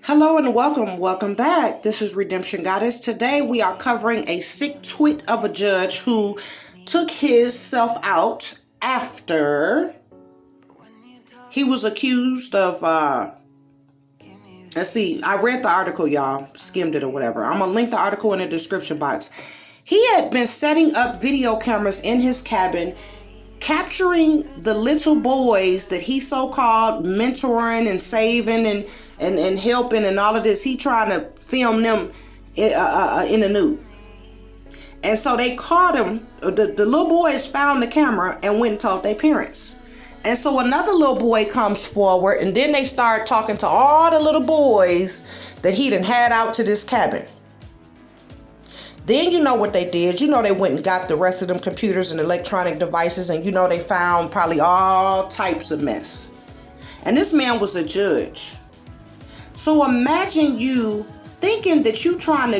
Hello and welcome back. This is Redemption Goddess. Today we are covering a sick twit of a judge who took his self out after he was accused of, let's see, I read the article, y'all, skimmed it or whatever. I'm going to link the article in the description box. He had been setting up video cameras in his cabin, capturing the little boys that he so-called mentoring and saving and helping and all of this. He trying to film them in the nude. And so they caught him. The little boys found the camera and went and told their parents. And so another little boy comes forward, and then they start talking to all the little boys that he done had out to this cabin. Then you know what they did. You know they went and got the rest of them computers and electronic devices, and you know they found probably all types of mess. And this man was a judge. So imagine you thinking that you trying to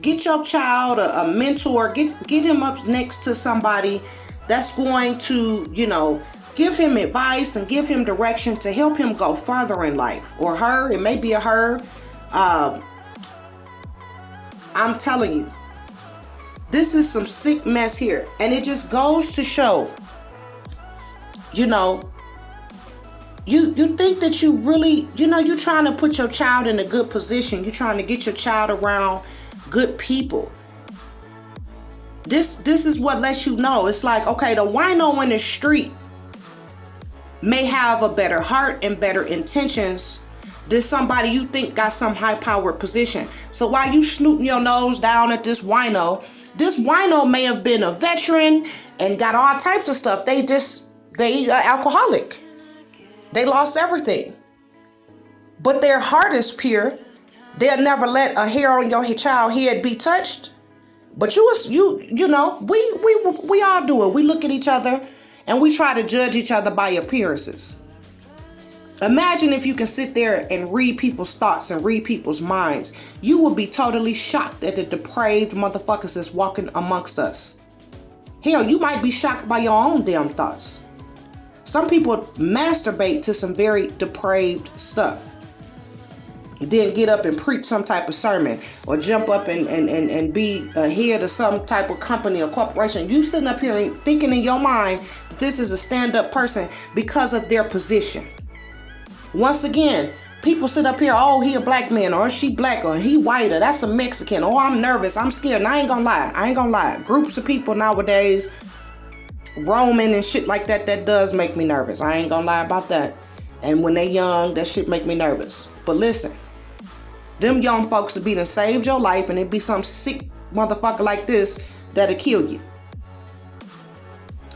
get your child a mentor, get him up next to somebody that's going to, you know, give him advice and give him direction to help him go further in life. Or her, it may be a her. I'm telling you, this is some sick mess here. And it just goes to show, you know, you think that you really, you know, you're trying to put your child in a good position. You're trying to get your child around good people. This is what lets you know. It's like, okay, the wino in the street may have a better heart and better intentions than somebody you think got some high-powered position. So while you snooting your nose down at this wino may have been a veteran and got all types of stuff. They alcoholic. They lost everything. But their heart is pure. They'll never let a hair on your child head be touched. But you know, we all do it. We look at each other and we try to judge each other by appearances. Imagine if you can sit there and read people's thoughts and read people's minds. You will be totally shocked at the depraved motherfuckers that's walking amongst us. Hell, you might be shocked by your own damn thoughts. Some people masturbate to some very depraved stuff. Then get up and preach some type of sermon or jump up and be a head of some type of company or corporation. You sitting up here and thinking in your mind that this is a stand-up person because of their position. Once again, people sit up here, oh, he a black man, or she black, or he white, or that's a Mexican, oh, I'm nervous, I'm scared. And I ain't gonna lie. Groups of people nowadays roaming and shit like that does make me nervous. I ain't gonna lie about that. And when they young, that shit make me nervous. But listen, them young folks will be done saved your life, and it be some sick motherfucker like this that'll kill you.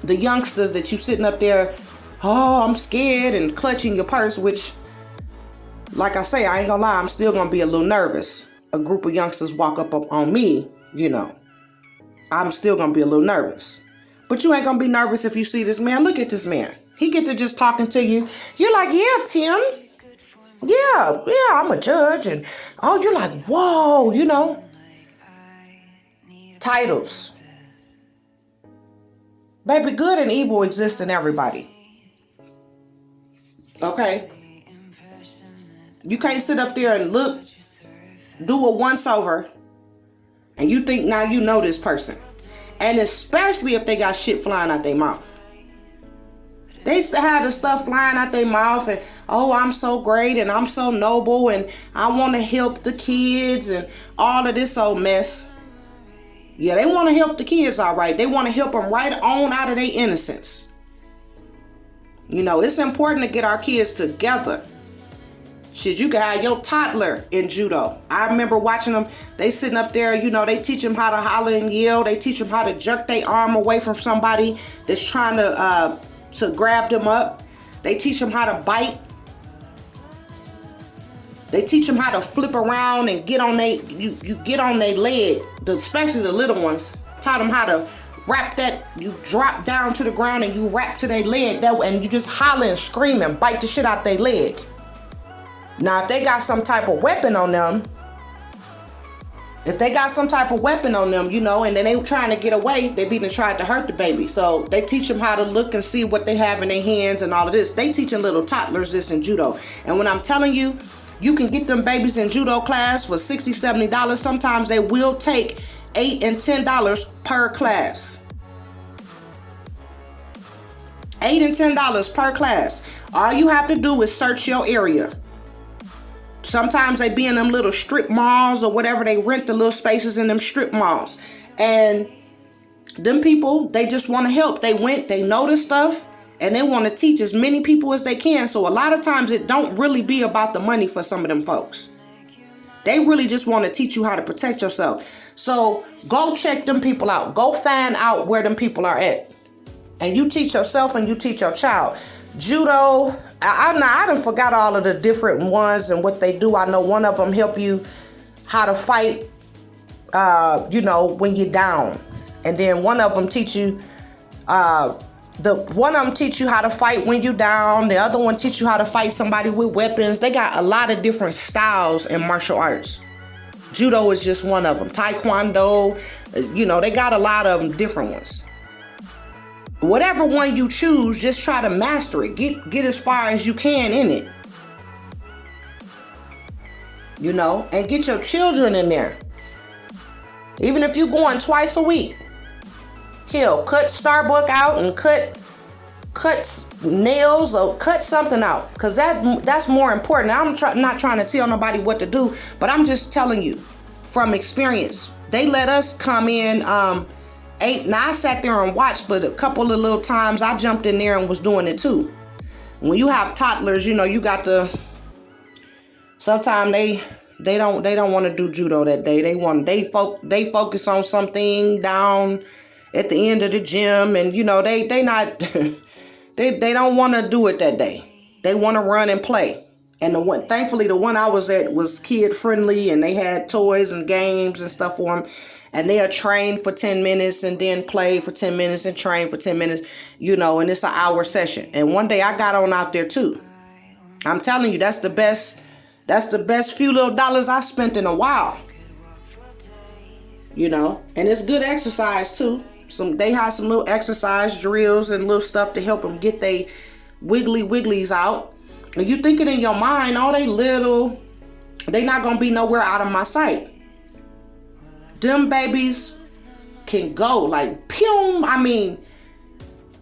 The youngsters that you sitting up there, oh, I'm scared, and clutching your purse, which, like I say, I ain't gonna lie, I'm still gonna be a little nervous. A group of youngsters walk up on me, you know, I'm still gonna be a little nervous. But you ain't gonna be nervous if you see this man. Look at this man. He get to just talking to you. You're like, yeah, Tim. Yeah, I'm a judge. And oh, you're like, whoa, you know. Titles. Baby, good and evil exists in everybody. Okay? You can't sit up there and look, do a once over, and you think now you know this person. And especially if they got shit flying out their mouth. They used to have the stuff flying out their mouth and, oh, I'm so great and I'm so noble and I want to help the kids and all of this old mess. Yeah, they want to help the kids, all right. They want to help them right on out of their innocence. You know, it's important to get our kids together. Shit, you can have your toddler in judo. I remember watching them. They sitting up there, you know, they teach them how to holler and yell. They teach them how to jerk their arm away from somebody that's trying to grab them up. They teach them how to bite. They teach them how to flip around and get on you get on their leg, especially the little ones. Taught them how to wrap that, you drop down to the ground and you wrap to their leg that way, and you just holler and scream and bite the shit out their leg. Now, if they got some type of weapon on them, you know, and then they trying to get away, they be trying to hurt the baby. So they teach them how to look and see what they have in their hands and all of this. They teaching little toddlers this in judo. And when I'm telling you, You can get them babies in judo class for $60, $70. Sometimes they will take $8 and $10 per class. $8 and $10 per class. All you have to do is search your area. Sometimes they be in them little strip malls or whatever. They rent the little spaces in them strip malls. And them people, they just want to help. They know this stuff, and they want to teach as many people as they can. So a lot of times it don't really be about the money for some of them folks. They really just want to teach you how to protect yourself. So go check them people out. Go find out where them people are at. And you teach yourself and you teach your child. Judo, I done forgot all of the different ones and what they do. I know one of them help you how to fight, when you're down. And then one of them teach you, one of them teach you how to fight when you're down. The other one teach you how to fight somebody with weapons. They got a lot of different styles in martial arts. Judo is just one of them. Taekwondo, they got a lot of different ones. Whatever one you choose, just try to master it. Get as far as you can in it. And get your children in there. Even if you're going twice a week. Hell, cut Starbuck out and cut nails or cut something out. Because that's more important. I'm not trying to tell nobody what to do, but I'm just telling you from experience. They let us come in now I sat there and watched, but a couple of little times I jumped in there and was doing it too. When you have toddlers, you got to, sometimes they don't want to do judo that day. They focus on something down at the end of the gym, and they not they don't want to do it that day. They want to run and play. And thankfully the one I was at was kid friendly, and they had toys and games and stuff for them. And they'll train for 10 minutes and then play for 10 minutes and train for 10 minutes, and it's an hour session. And one day I got on out there too. I'm telling you, that's the best few little dollars I spent in a while. And it's good exercise too. They have some little exercise drills and little stuff to help them get they wigglies out. And you thinking in your mind, they little, they not gonna be nowhere out of my sight. Them babies can go like pew.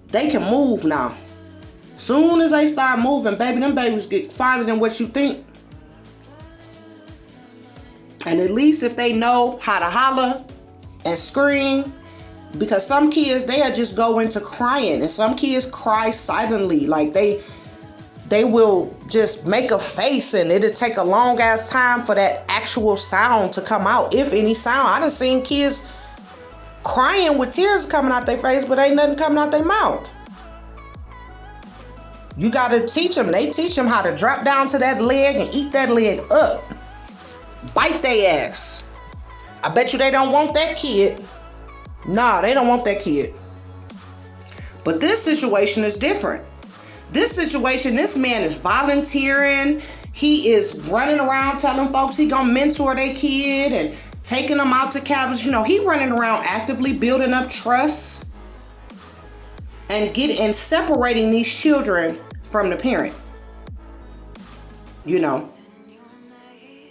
They can move now. Soon as they start moving, baby, them babies get farther than what you think. And at least if they know how to holler and scream, because some kids, they'll just go into crying, and some kids cry silently. Like they will just make a face, and it'll take a long ass time for that actual sound to come out, if any sound. I done seen kids crying with tears coming out their face, but ain't nothing coming out their mouth. You gotta teach them. They teach them how to drop down to that leg and eat that leg up. Bite their ass. I bet you they don't want that kid. Nah, they don't want that kid. But this situation is different. This situation, this man is volunteering. He is running around telling folks he gonna mentor their kid and taking them out to cabins. He running around actively building up trust and separating these children from the parent.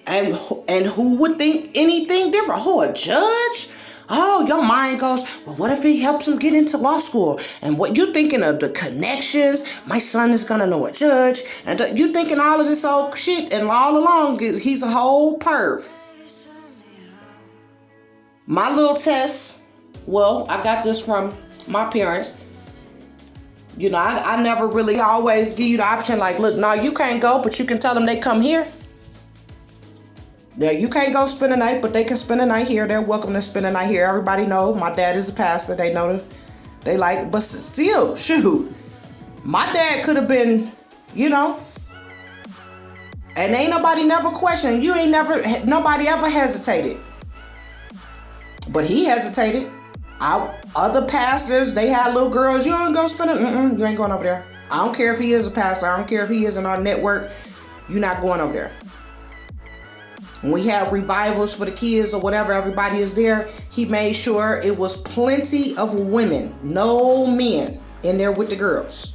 And who would think anything different? Who, a judge? Oh, your mind goes, well, what if he helps him get into law school? And what you thinking of the connections? My son is going to know a judge. And you thinking all of this old shit, and all along, he's a whole perv. My little test, I got this from my parents. I never really always give you the option like, look, no, you can't go, but you can tell them they come here. Yeah, you can't go spend a night, but they can spend a night here. They're welcome to spend a night here. Everybody know my dad is a pastor. They know they like, but still, shoot. My dad could have been, and ain't nobody never questioned. Nobody ever hesitated. But he hesitated. Other pastors, they had little girls. You don't go spend it. You ain't going over there. I don't care if he is a pastor. I don't care if he is in our network. You're not going over there. When we had revivals for the kids or whatever, everybody is there. He made sure it was plenty of women, no men in there with the girls,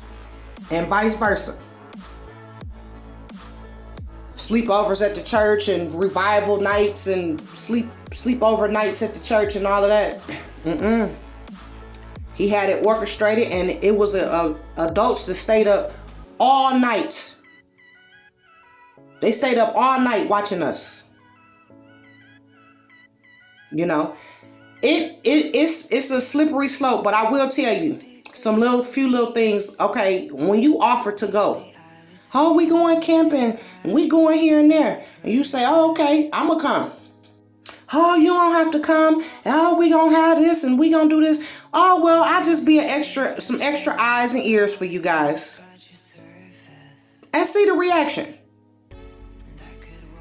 and vice versa. sleepovers at the church and revival nights and sleepover nights at the church and all of that. He had it orchestrated, and it was adults that stayed up all night. They stayed up all night watching us. You know, it's a slippery slope, but I will tell you some few little things. Okay, when you offer to go, oh, we going camping and we going here and there, and you say, oh, okay, I'm gonna come. Oh, you don't have to come. Oh, we gonna have this and we gonna do this. Oh, well, I'll just be some extra eyes and ears for you guys. And see the reaction.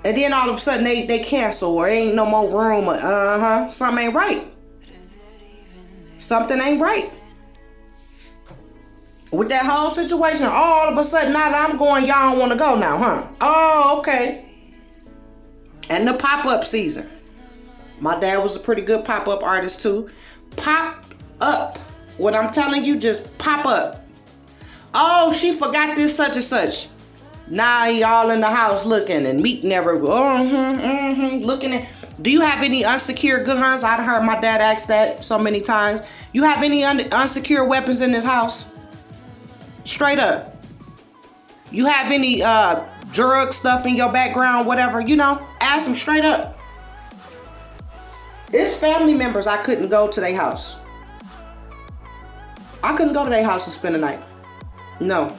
And then all of a sudden they cancel, or ain't no more room. Something ain't right. Something ain't right. With that whole situation, all of a sudden now that I'm going, y'all don't want to go now, huh? Oh, okay. And the pop-up season. My dad was a pretty good pop-up artist too. Pop up. What I'm telling you, just pop up. Oh, she forgot this such and such. Now y'all in the house looking and meeting everywhere. Looking at. Do you have any unsecured guns? I heard my dad ask that so many times. You have any unsecured weapons in this house? Straight up. You have any drug stuff in your background, whatever, you know? Ask them straight up. It's family members I couldn't go to their house. I couldn't go to their house and spend the night. No.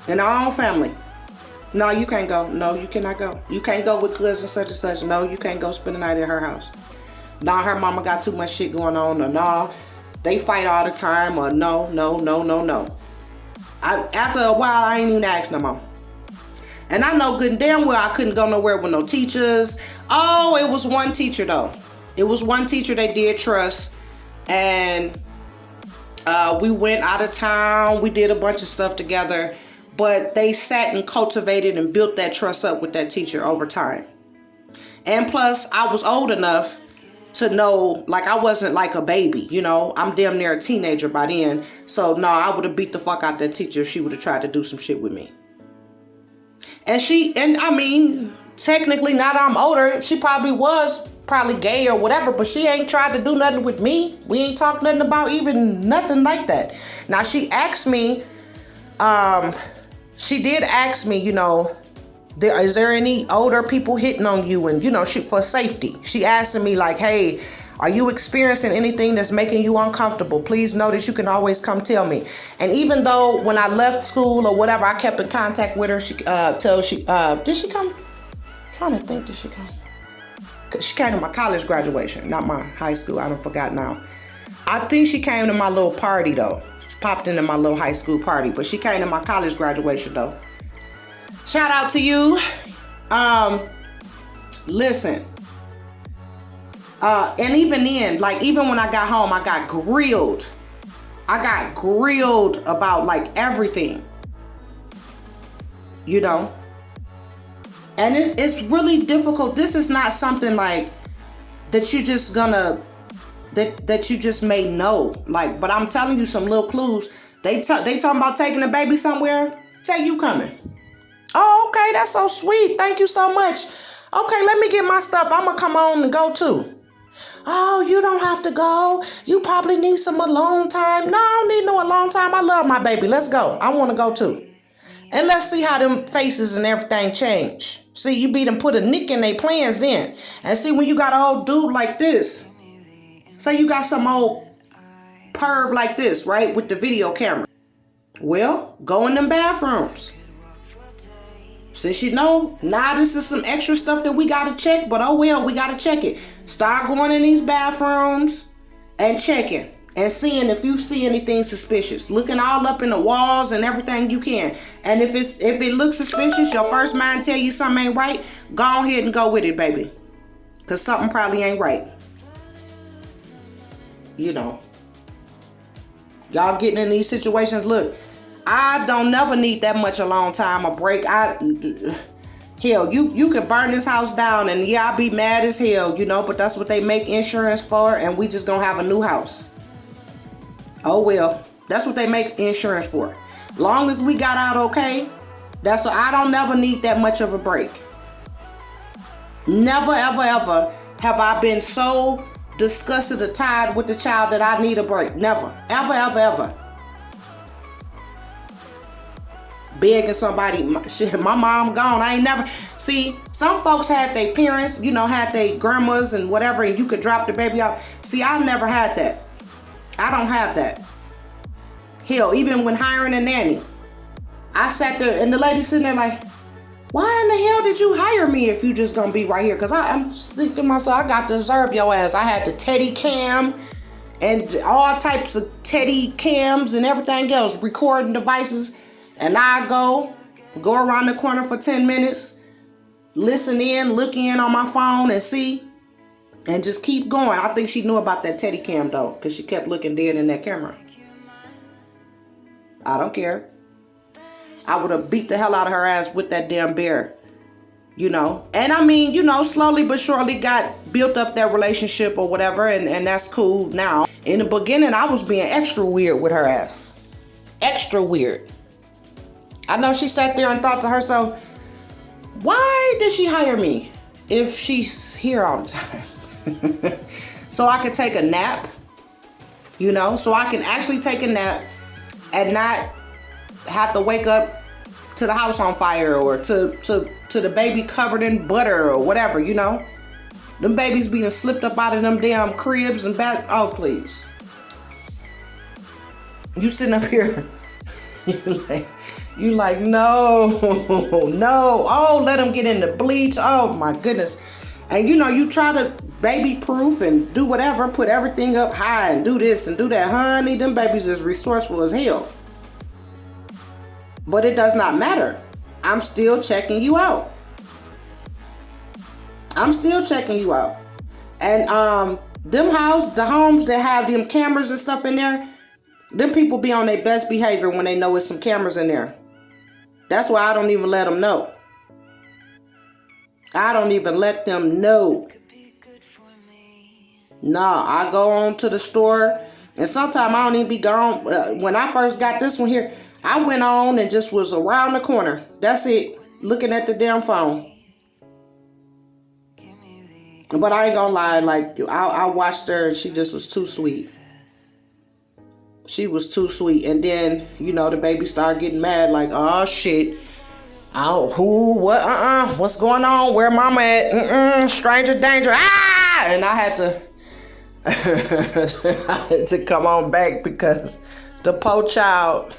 In our own family. No, you can't go. No, you cannot go. You can't go with cousin such and such. No, you can't go spend the night at her house. No, her mama got too much shit going on. Or no, they fight all the time. Or no. After a while, I ain't even asked no more. And I know good and damn well I couldn't go nowhere with no teachers. Oh, it was one teacher though. It was one teacher they did trust. And we went out of town. We did a bunch of stuff together. But they sat and cultivated and built that trust up with that teacher over time. And plus, I was old enough to know, like, I wasn't like a baby, you know. I'm damn near a teenager by then. So, no, I would have beat the fuck out that teacher if she would have tried to do some shit with me. And I mean, technically, now that I'm older, she was probably gay or whatever, but she ain't tried to do nothing with me. We ain't talked nothing about even nothing like that. Now, she asked me, she did ask me, you know, is there any older people hitting on you? And, you know, for safety. She asked me like, hey, are you experiencing anything that's making you uncomfortable? Please know that you can always come tell me. And even though when I left school or whatever, I kept in contact with her, did she come? I'm trying to think, did she come? She came to my college graduation, not my high school. I don't forgot now. I think she came to my little party though. Popped into my little high school party, but she came to my college graduation though. Shout out to you. Listen. And even then, like even when I got home, I got grilled. I got grilled about like everything. You know? And it's really difficult. This is not something like that you just gonna that you just may know, like, but I'm telling you some little clues. They talking about taking a baby somewhere. Say you coming. Oh, okay, that's so sweet. Thank you so much. Okay, let me get my stuff. I'm gonna come on and go too. Oh, you don't have to go. You probably need some alone time. No, I don't need no alone time. I love my baby. Let's go. I want to go too. And let's see how them faces and everything change. See, you be them put a nick in their plans then. And see, when you got an old dude like this. Say you got some old perv like this, right? With the video camera. Well, go in them bathrooms. Since you know, now this is some extra stuff that we got to check. But oh well, we got to check it. Start going in these bathrooms and checking. And seeing if you see anything suspicious. Looking all up in the walls and everything you can. And if it looks suspicious, your first mind tell you something ain't right, go ahead and go with it, baby. Because something probably ain't right. You know, y'all getting in these situations. Look, I don't never need that much alone time, a break. Hell, you could burn this house down and yeah, I'll be mad as hell, you know, but that's what they make insurance for, and we just gonna have a new house. Oh well, that's what they make insurance for. Long as we got out okay, That's why I don't never need that much of a break. Never, ever, ever have I been so disgusted or tired with the child that I need a break. Never. Ever, ever, ever. Begging somebody, shit, my mom gone. I ain't never. See, some folks had their parents, you know, had their grandmas and whatever, and you could drop the baby off. See, I never had that. I don't have that. Hell, even when hiring a nanny, I sat there and the lady sitting there like, why in the hell did you hire me if you just gonna be right here? Because I'm thinking to myself, I got to deserve your ass. I had the Teddy cam and all types of Teddy cams and everything else, recording devices. And I go around the corner for 10 minutes, listen in, look in on my phone and see, and just keep going. I think she knew about that Teddy cam though, because she kept looking dead in that camera. I don't care. I would have beat the hell out of her ass with that damn bear, you know. And I mean, you know, slowly but surely got built up that relationship or whatever, and that's cool now. In the beginning, I was being extra weird with her ass. Extra weird. I know she sat there and thought to herself, why did she hire me if she's here all the time? So I could take a nap, you know, so I can actually take a nap and not have to wake up to the house on fire or to the baby covered in butter or whatever, you know. Them babies being slipped up out of them damn cribs and back. Oh, please. You sitting up here, you like, no. Oh, let them get in the bleach. Oh, my goodness. And, you know, you try to baby proof and do whatever, put everything up high and do this and do that. Honey, them babies is resourceful as hell. But it does not matter. I'm still checking you out. I'm still checking you out. And the homes that have them cameras and stuff in there, them people be on their best behavior when they know it's some cameras in there. That's why I don't even let them know. I don't even let them know. Nah, I go on to the store, and sometimes I don't even be gone. When I first got this one here, I went on and just was around the corner. That's it. Looking at the damn phone. But I ain't gonna lie, like, I watched her and she just was too sweet. She was too sweet. And then, you know, the baby started getting mad, like, oh shit. Oh, who, what, what's going on? Where mama at? Stranger danger. Ah! And I had to come on back because the poor child,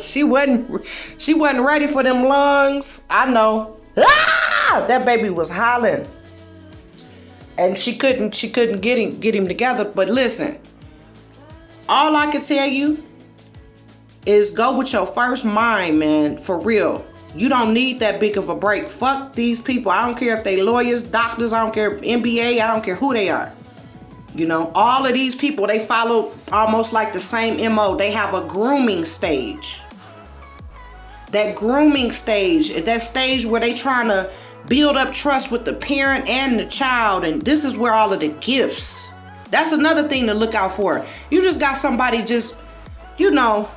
she wasn't ready for them lungs. I know. Ah! That baby was hollering. And she couldn't get him together. But listen, all I can tell you is go with your first mind, man, for real. You don't need that big of a break. Fuck these people. I don't care if they lawyers, doctors, I don't care, MBA, I don't care who they are. You know, all of these people, they follow almost like the same MO. They have a grooming stage. That grooming stage, that stage where they trying to build up trust with the parent and the child. And this is where all of the gifts. That's another thing to look out for. You just got somebody just, you know,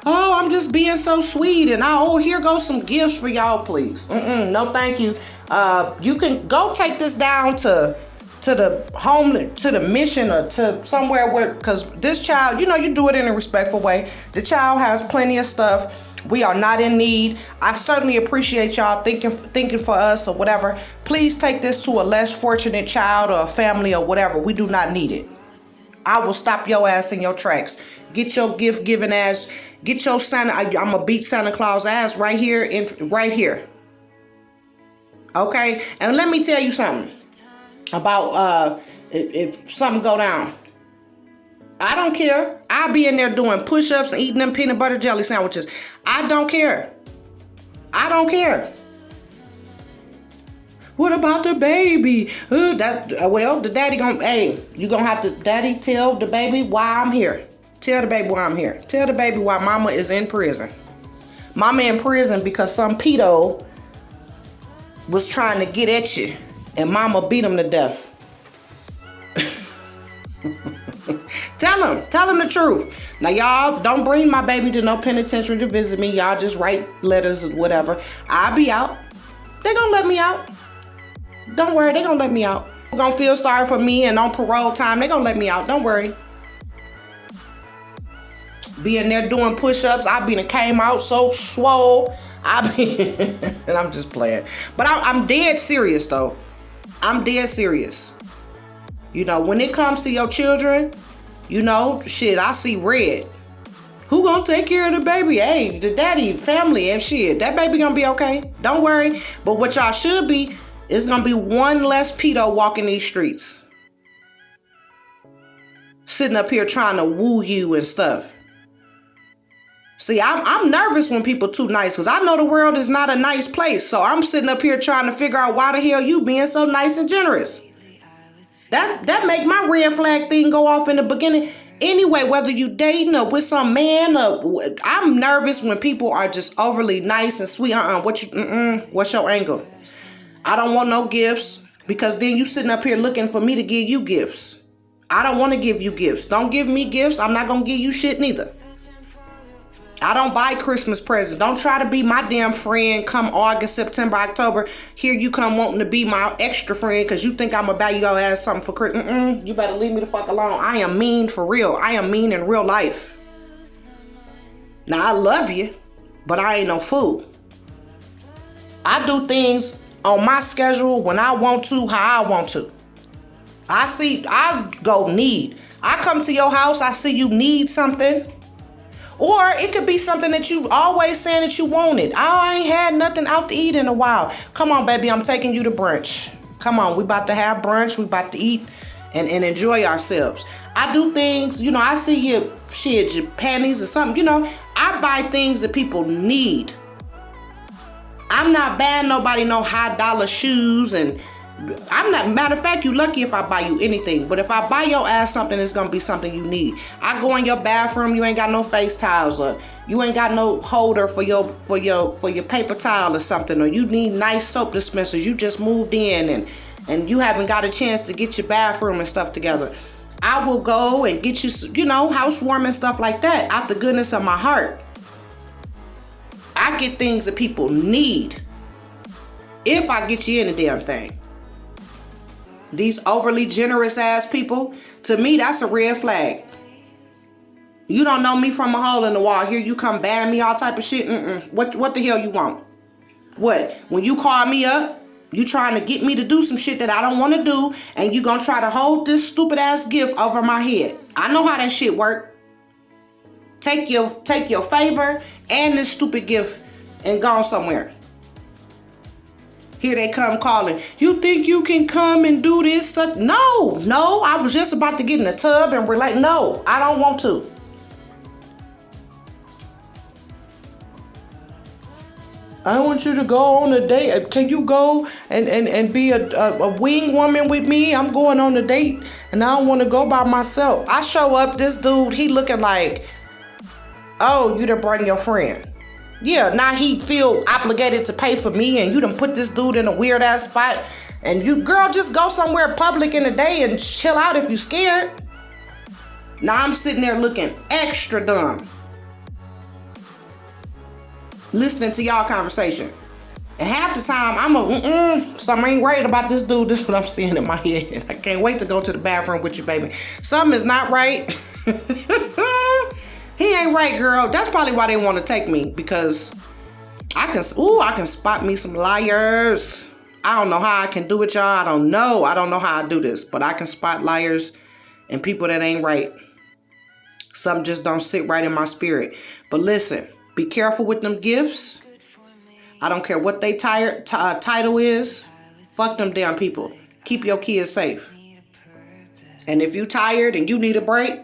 oh, I'm just being so sweet. And here goes some gifts for y'all, please. No, thank you. You can go take this down to the home, to the mission, or to somewhere where, because this child, you know, you do it in a respectful way. The child has plenty of stuff. We are not in need. I certainly appreciate y'all thinking for us or whatever. Please take this to a less fortunate child or a family or whatever. We do not need it. I will stop your ass in your tracks. Get your gift giving ass. Get your Santa. I'm gonna beat Santa Claus ass right here. Right here. Okay. And let me tell you something about if something go down. I don't care. I'll be in there doing push-ups and eating them peanut butter jelly sandwiches. I don't care. I don't care. What about the baby? Well, the daddy you gonna have to, daddy, tell the baby why I'm here. Tell the baby why I'm here. Tell the baby why mama is in prison. Mama in prison because some pedo was trying to get at you and mama beat him to death. Tell him the truth. Now, y'all don't bring my baby to no penitentiary to visit me. Y'all just write letters or whatever. I'll be out. They gonna let me out. Don't worry, they gonna let me out. They're gonna feel sorry for me, and on parole time, they gonna let me out. Don't worry. Being there doing push-ups, I been came out so swole. and I'm just playing. But I'm dead serious, though. I'm dead serious. You know, when it comes to your children, you know, shit, I see red. Who gonna take care of the baby? Hey, the daddy, family, and shit. That baby gonna be okay. Don't worry. But what y'all should be is gonna be one less pedo walking these streets. Sitting up here trying to woo you and stuff. See, I'm nervous when people too nice, because I know the world is not a nice place. So I'm sitting up here trying to figure out why the hell you being so nice and generous. That make my red flag thing go off in the beginning. Anyway, whether you dating or with some man, I'm nervous when people are just overly nice and sweet. What's your angle? I don't want no gifts, because then you sitting up here looking for me to give you gifts. I don't want to give you gifts. Don't give me gifts. I'm not gonna give you shit neither. I don't buy Christmas presents. Don't try to be my damn friend come August, September, October. Here you come wanting to be my extra friend because you think I'm going to buy your ass something for Christmas. You better leave me the fuck alone. I am mean for real. I am mean in real life. Now, I love you, but I ain't no fool. I do things on my schedule when I want to, how I want to. I go need. I come to your house, I see you need something. Or it could be something that you always saying that you wanted. I ain't had nothing out to eat in a while. Come on, baby, I'm taking you to brunch. Come on, we about to have brunch. We about to eat and enjoy ourselves. I do things, you know, I see your panties or something, you know. I buy things that people need. I'm not buying nobody no high dollar shoes, and I'm not, matter of fact, you lucky if I buy you anything. But if I buy your ass something, it's gonna be something you need. I go in your bathroom, you ain't got no face towels, or you ain't got no holder for your paper towel or something, or you need nice soap dispensers. You just moved in and you haven't got a chance to get your bathroom and stuff together. I will go and get you, you know, housewarming stuff like that out the goodness of my heart. I get things that people need if I get you any damn thing. These overly generous ass people, to me, that's a red flag. You don't know me from a hole in the wall. Here you come ban me all type of shit. What the hell you want? What? When you call me up, you trying to get me to do some shit that I don't want to do, and you gonna try to hold this stupid ass gift over my head. I know how that shit work. Take your favor and this stupid gift and go somewhere. Here they come calling. You think you can come and do this? No, I was just about to get in the tub and relate. No, I don't want to. I want you to go on a date. Can you go and be a wing woman with me? I'm going on a date and I don't want to go by myself. I show up, this dude, he looking like, oh, you done brought your friend. Yeah, now he feel obligated to pay for me, and you done put this dude in a weird ass spot. And you, girl, just go somewhere public in the day and chill out if you scared. Now I'm sitting there looking extra dumb, listening to y'all conversation. And half the time I'm something ain't right about this dude. This is what I'm seeing in my head. I can't wait to go to the bathroom with you, baby. Something is not right. He ain't right, girl. That's probably why they want to take me, because I can spot me some liars. I don't know how I can do it, y'all. I don't know how I do this, but I can spot liars and people that ain't right. Some just don't sit right in my spirit. But listen, be careful with them gifts. I don't care what they title is. Fuck them damn people. Keep your kids safe. And if you tired and you need a break,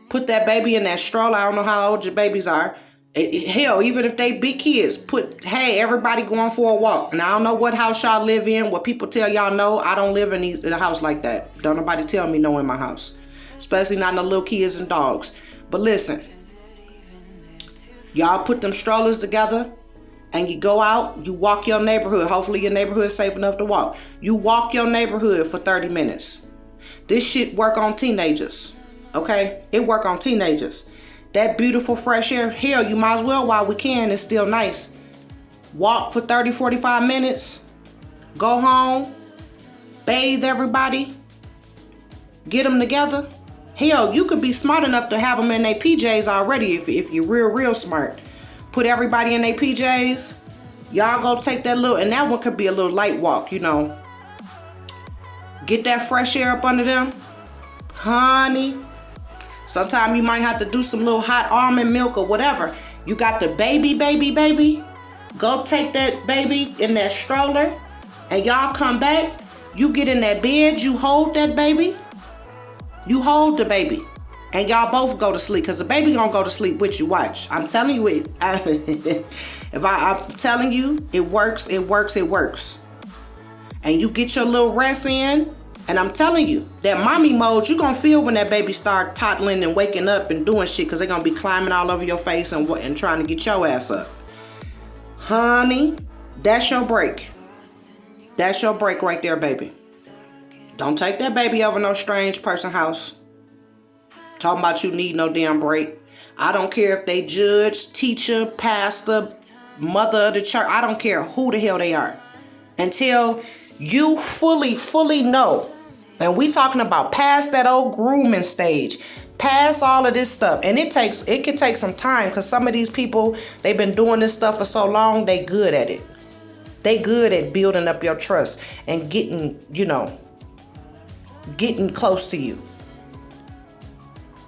put that baby in that stroller. I don't know how old your babies are. Hell, even if they big kids, hey, everybody going for a walk. And I don't know what house y'all live in, what people tell y'all no. I don't live in a house like that. Don't nobody tell me no in my house. Especially not no little kids and dogs. But listen, y'all put them strollers together and you go out, you walk your neighborhood. Hopefully your neighborhood is safe enough to walk. You walk your neighborhood for 30 minutes. This shit work on teenagers. Okay? It work on teenagers. That beautiful fresh air, hell, you might as well while we can. It's still nice. Walk for 30, 45 minutes. Go home. Bathe everybody. Get them together. Hell, you could be smart enough to have them in their PJs already if you're real smart. Put everybody in their PJs. Y'all go take that little, and that one could be a little light walk, you know. Get that fresh air up under them. Honey. Sometimes you might have to do some little hot almond milk or whatever. You got the baby. Go take that baby in that stroller, and y'all come back. You get in that bed, you hold that baby. You hold the baby, and y'all both go to sleep, because the baby gonna go to sleep with you. Watch. I'm telling you it. I'm telling you, it works. And you get your little rest in, and I'm telling you, that mommy mode, you gonna feel when that baby start toddling and waking up and doing shit, because they're gonna be climbing all over your face and trying to get your ass up. Honey, that's your break. That's your break right there, baby. Don't take that baby over no strange person house. Talking about you need no damn break. I don't care if they judge, teacher, pastor, mother of the church. I don't care who the hell they are. Until you fully know. And we talking about past that old grooming stage. Past all of this stuff. And it can take some time, because some of these people, they've been doing this stuff for so long, they good at it. They good at building up your trust and getting close to you.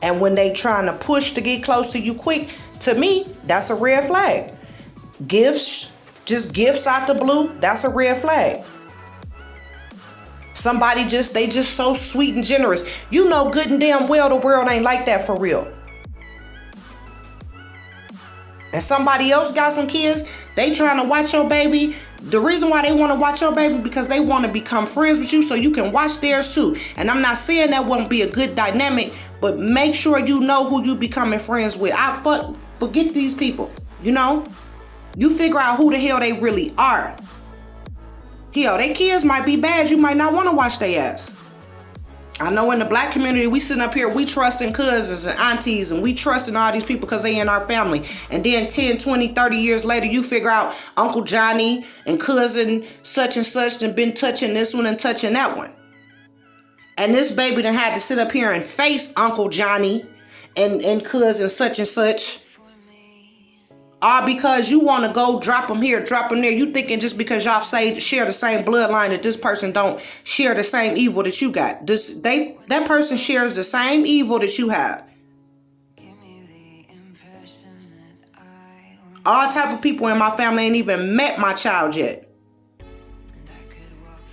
And when they trying to push to get close to you quick, to me, that's a red flag. Gifts out the blue, that's a red flag. Somebody they just so sweet and generous. You know good and damn well the world ain't like that for real. And somebody else got some kids, they trying to watch your baby. The reason why they want to watch your baby, because they want to become friends with you so you can watch theirs too. And I'm not saying that won't be a good dynamic, but make sure you know who you becoming friends with. Forget these people, you know? You figure out who the hell they really are. Hell, they kids might be bad. You might not want to watch their ass. I know in the black community, we sitting up here, we trusting cousins and aunties, and we trusting all these people because they in our family. And then 10, 20, 30 years later, you figure out Uncle Johnny and cousin such and such and been touching this one and touching that one. And this baby done had to sit up here and face Uncle Johnny and cousin such and such. All because you want to go drop them here, drop them there. You thinking just because y'all share the same bloodline that this person don't share the same evil that you got. That person shares the same evil that you have. All type of people in my family ain't even met my child yet.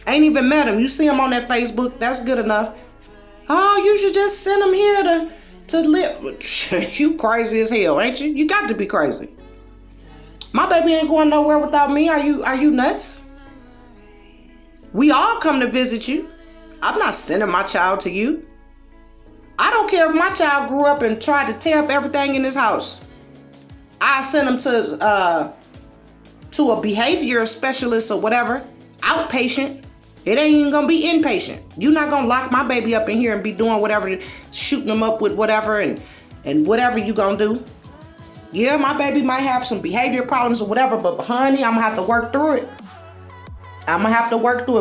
Ain't even met him. You see him on that Facebook, that's good enough. Oh, you should just send him here to live. You crazy as hell, ain't you? You got to be crazy. My baby ain't going nowhere without me. Are you nuts? We all come to visit you. I'm not sending my child to you. I don't care if my child grew up and tried to tear up everything in his house. I send him to a behavior specialist or whatever. Outpatient. It ain't even gonna be inpatient. You're not gonna lock my baby up in here and be doing whatever, shooting him up with whatever and whatever you gonna do. Yeah, my baby might have some behavior problems or whatever, but honey, I'm gonna have to work through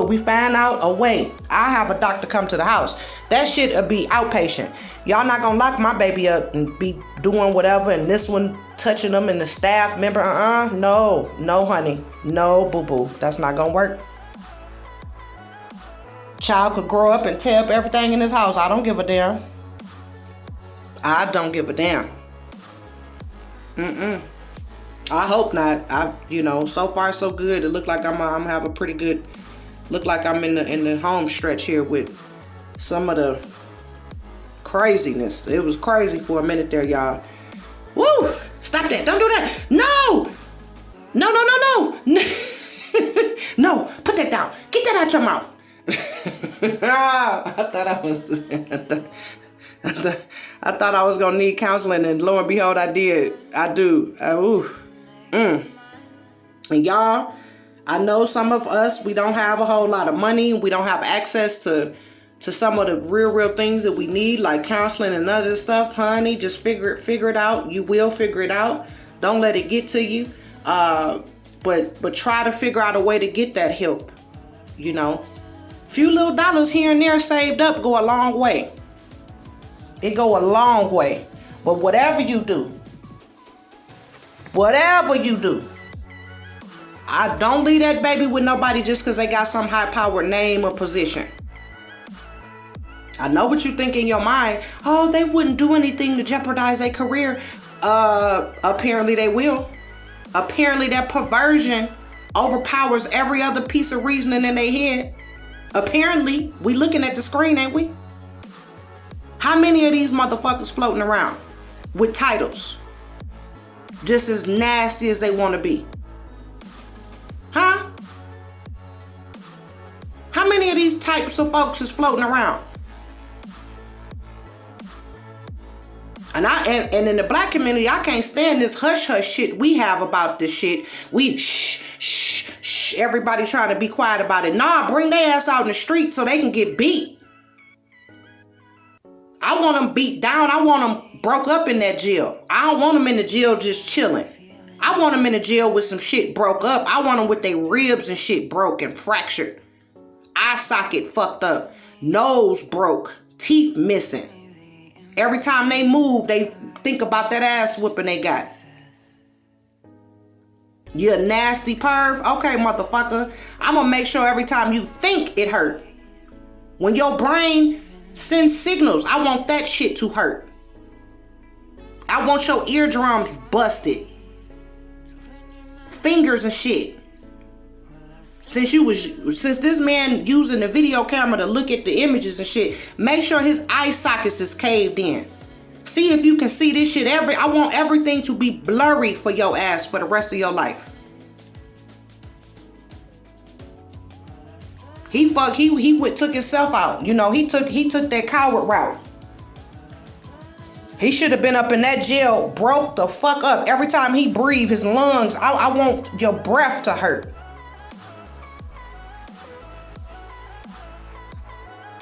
it. We find out a way. I have a doctor come to the house. That shit'll be outpatient. Y'all not gonna lock my baby up and be doing whatever, and this one touching them and the staff member. No, honey. No, boo-boo. That's not gonna work. Child could grow up and tear up everything in his house. I don't give a damn. I hope not. So far so good. It look like I'm have a pretty good. Look like I'm in the home stretch here with some of the craziness. It was crazy for a minute there, y'all. Woo! Stop that! Don't do that! No! No! Put that down. Get that out your mouth. I thought I was gonna need counseling, and lo and behold, I did. I do. And y'all, I know some of us, we don't have a whole lot of money. We don't have access to to some of the real things that we need, like counseling and other stuff, honey, just figure it out. You will figure it out. Don't let it get to you. But try to figure out a way to get that help. You know, few little dollars here and there saved up go a long way. It go a long way. But whatever you do, I don't leave that baby with nobody just because they got some high-powered name or position. I know what you think in your mind. Oh, they wouldn't do anything to jeopardize their career. Apparently they will. Apparently that perversion overpowers every other piece of reasoning in their head. Apparently, we looking at the screen, ain't we? How many of these motherfuckers floating around with titles just as nasty as they want to be? Huh? How many of these types of folks is floating around? And in the black community, I can't stand this hush shit we have about this shit. We shh, everybody trying to be quiet about it. Nah, bring their ass out in the street so they can get beat. I want them beat down. I want them broke up in that jail. I don't want them in the jail just chilling. I want them in the jail with some shit broke up. I want them with their ribs and shit broke and fractured. Eye socket fucked up. Nose broke. Teeth missing. Every time they move, they think about that ass whooping they got. You a nasty perv? Okay, motherfucker. I'm gonna make sure every time you think it hurt. When your brain sends signals, I want that shit to hurt. I want your eardrums busted. Fingers and shit. Since this man using the video camera to look at the images and shit, make sure his eye sockets is caved in. See if you can see this shit. I want everything to be blurry for your ass for the rest of your life. He took himself out. You know, he took that coward route. He should have been up in that jail, broke the fuck up. Every time he breathed, his lungs, I want your breath to hurt.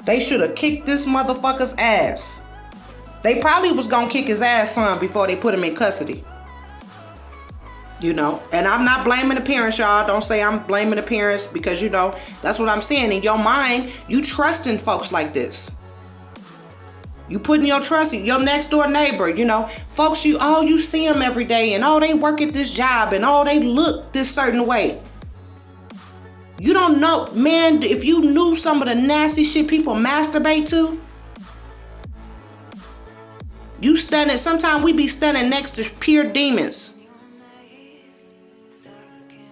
They should have kicked this motherfucker's ass. They probably was gonna kick his ass son before they put him in custody. You know, and I'm not blaming the parents, y'all. Don't say I'm blaming the parents because, you know, that's what I'm saying. In your mind, you trusting folks like this. You putting your trust in your next door neighbor, you know, folks you see them every day and they work at this job and they look this certain way. You don't know, man, if you knew some of the nasty shit people masturbate to, sometimes we be standing next to pure demons.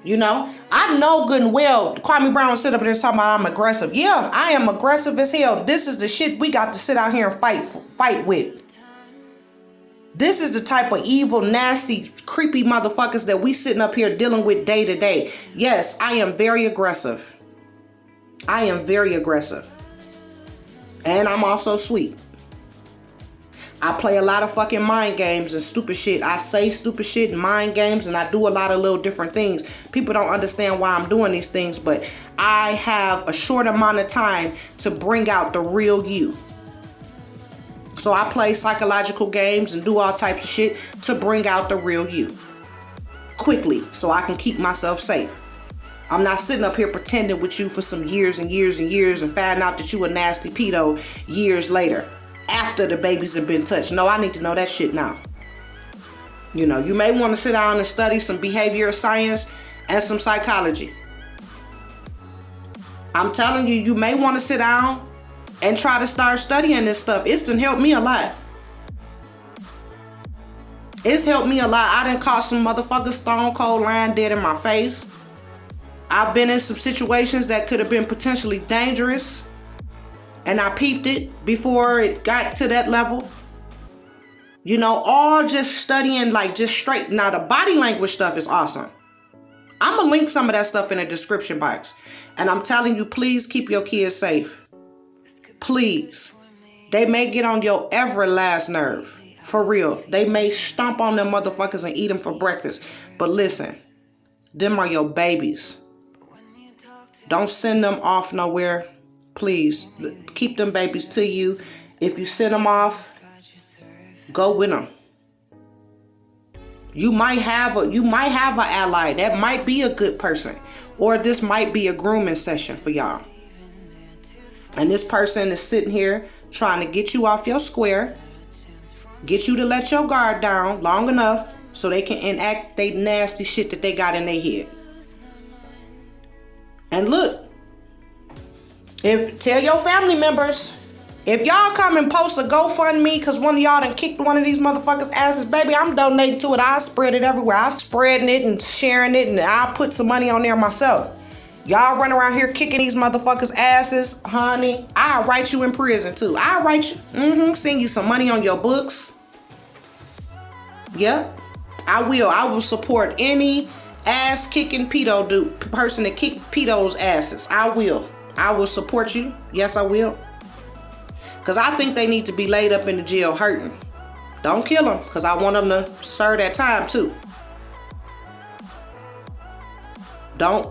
You know, I know good and well, Kwame Brown sit up there talking about I'm aggressive. Yeah, I am aggressive as hell. This is the shit we got to sit out here and fight with. This is the type of evil, nasty, creepy motherfuckers that we sitting up here dealing with day to day. Yes, I am very aggressive. I am very aggressive. And I'm also sweet. I play a lot of fucking mind games and stupid shit. I say stupid shit and mind games, and I do a lot of little different things. People don't understand why I'm doing these things, but I have a short amount of time to bring out the real you. So I play psychological games and do all types of shit to bring out the real you quickly so I can keep myself safe. I'm not sitting up here pretending with you for some years and years and years and find out that you a nasty pedo years later after the babies have been touched. No, I need to know that shit now. You know, you may want to sit down and study some behavioral science and some psychology. I'm telling you, you may want to sit down and try to start studying this stuff. It's done helped me a lot. It's helped me a lot. I done caught some motherfuckers stone cold lying dead in my face. I've been in some situations that could have been potentially dangerous, and I peeped it before it got to that level. You know, all just studying, like just straight. Now the body language stuff is awesome. I'm gonna link some of that stuff in the description box. And I'm telling you, please keep your kids safe. Please. They may get on your every last nerve. For real. They may stomp on them motherfuckers and eat them for breakfast. But listen, them are your babies. Don't send them off nowhere Please keep them babies to you. If you send them off, go with them. You might have an ally that might be a good person, or this might be a grooming session for y'all. And this person is sitting here trying to get you off your square, get you to let your guard down long enough so they can enact they nasty shit that they got in their head. And look, tell your family members, if y'all come and post a GoFundMe because one of y'all done kicked one of these motherfuckers' asses, baby, I'm donating to it. I'll spread it everywhere. I'm spreading it and sharing it, and I'll put some money on there myself. Y'all run around here kicking these motherfuckers' asses, honey. I'll write you in prison too. I'll write you, send you some money on your books. Yep, I will. I will support any ass-kicking pedo person that kick pedos' asses. I will. I will support you. Yes, I will. Because I think they need to be laid up in the jail hurting. Don't kill them, because I want them to serve that time too. Don't,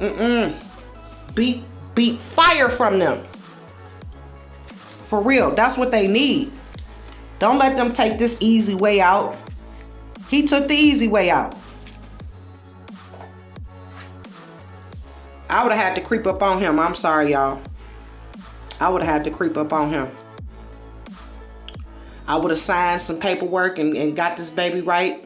beat fire from them. For real, that's what they need. Don't let them take this easy way out. He took the easy way out. I would have had to creep up on him. I'm sorry, y'all. I would have had to creep up on him. I would have signed some paperwork and got this baby right.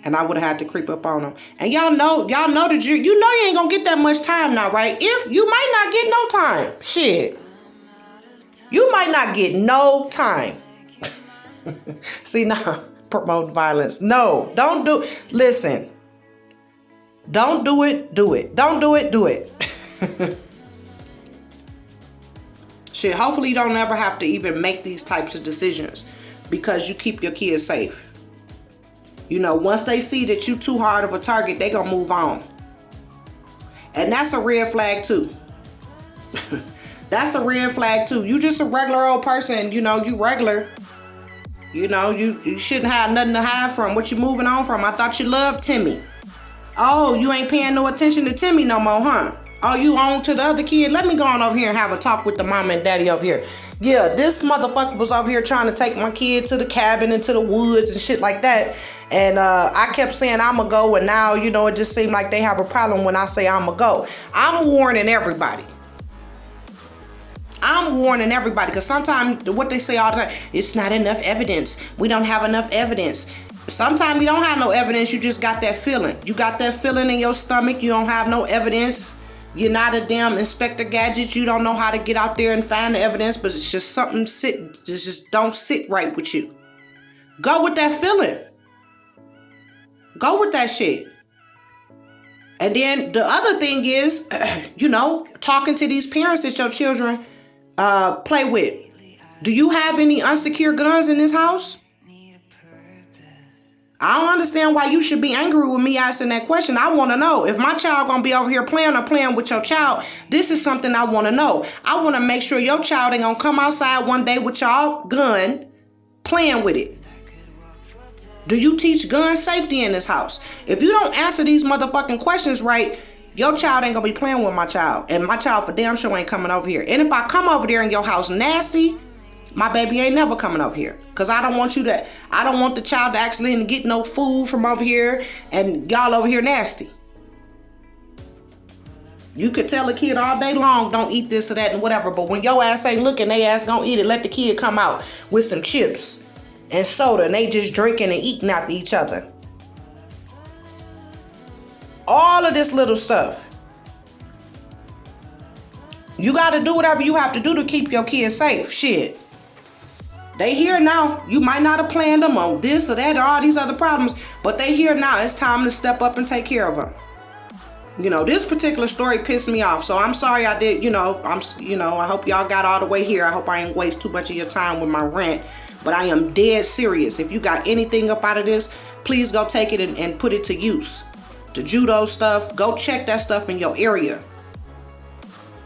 And I would have had to creep up on him. And y'all know that you ain't gonna get that much time now, right? If you might not get no time. Shit. You might not get no time. See, now, promote violence. No, don't do, listen. Don't do it, do it. Don't do it, do it. Shit, hopefully you don't ever have to even make these types of decisions because you keep your kids safe. You know, once they see that you too hard of a target, they gonna move on. And that's a red flag too. That's a red flag too. You just a regular old person, you know, you regular. You know, you shouldn't have nothing to hide from. What you moving on from? I thought you loved Timmy. Oh, you ain't paying no attention to Timmy no more, huh? Oh, you on to the other kid? Let me go on over here and have a talk with the mama and daddy over here. Yeah, this motherfucker was over here trying to take my kid to the cabin and to the woods and shit like that. And I kept saying I'ma go, and now, you know, it just seemed like they have a problem when I say I'ma go. I'm warning everybody. I'm warning everybody, because sometimes what they say all the time, it's not enough evidence. We don't have enough evidence. Sometimes you don't have no evidence. You just got that feeling. You got that feeling in your stomach. You don't have no evidence. You're not a damn Inspector Gadget. You don't know how to get out there and find the evidence, but it's just something just don't sit right with you. Go with that feeling. Go with that shit. And then the other thing is, you know, talking to these parents that your children play with. Do you have any unsecured guns in this house? I don't understand why you should be angry with me asking that question. I want to know if my child gonna be over here playing with your child. This is something I want to know. I want to make sure your child ain't gonna come outside one day with y'all gun playing with it. Do you teach gun safety in this house? If you don't answer these motherfucking questions right, your child ain't gonna be playing with my child. And my child for damn sure ain't coming over here. And if I come over there in your house nasty, my baby ain't never coming over here. Because I don't want the child to actually get no food from over here and y'all over here nasty. You could tell a kid all day long, don't eat this or that and whatever. But when your ass ain't looking, they ass don't eat it. Let the kid come out with some chips and soda, and they just drinking and eating after each other. All of this little stuff. You got to do whatever you have to do to keep your kids safe. Shit. They here now. You might not have planned them on this or that or all these other problems, but they here now. It's time to step up and take care of them. You know, this particular story pissed me off, so I'm sorry I did, I hope y'all got all the way here. I hope I ain't waste too much of your time with my rant, but I am dead serious. If you got anything up out of this, please go take it and put it to use. The judo stuff, go check that stuff in your area.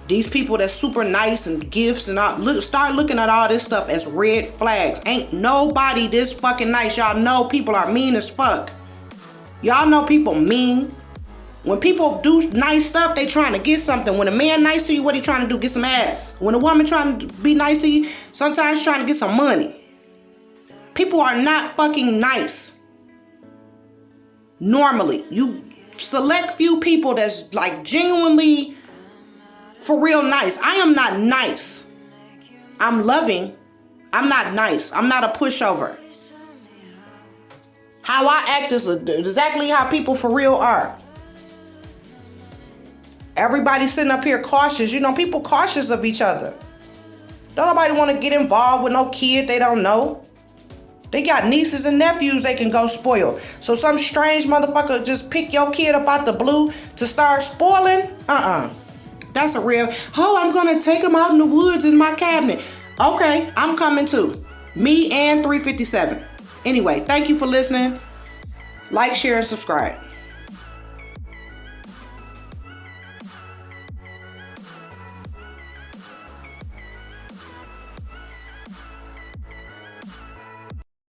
These people that's super nice and gifts and all, start looking at all this stuff as red flags. Ain't nobody this fucking nice. Y'all know people are mean as fuck. Y'all know people mean. When people do nice stuff, they trying to get something. When a man nice to you, what he trying to do? Get some ass. When a woman trying to be nice to you, sometimes trying to get some money. People are not fucking nice. Normally, you select few people that's like genuinely for real nice. I am not nice. I'm loving. I'm not nice. I'm not a pushover. How I act is exactly how people for real are. Everybody sitting up here cautious. You know, people cautious of each other. Don't nobody want to get involved with no kid they don't know. They got nieces and nephews they can go spoil. So some strange motherfucker just pick your kid up out the blue to start spoiling? That's a real, oh, I'm going to take him out in the woods in my cabinet. Okay, I'm coming too. Me and 357. Anyway, thank you for listening. Like, share, and subscribe.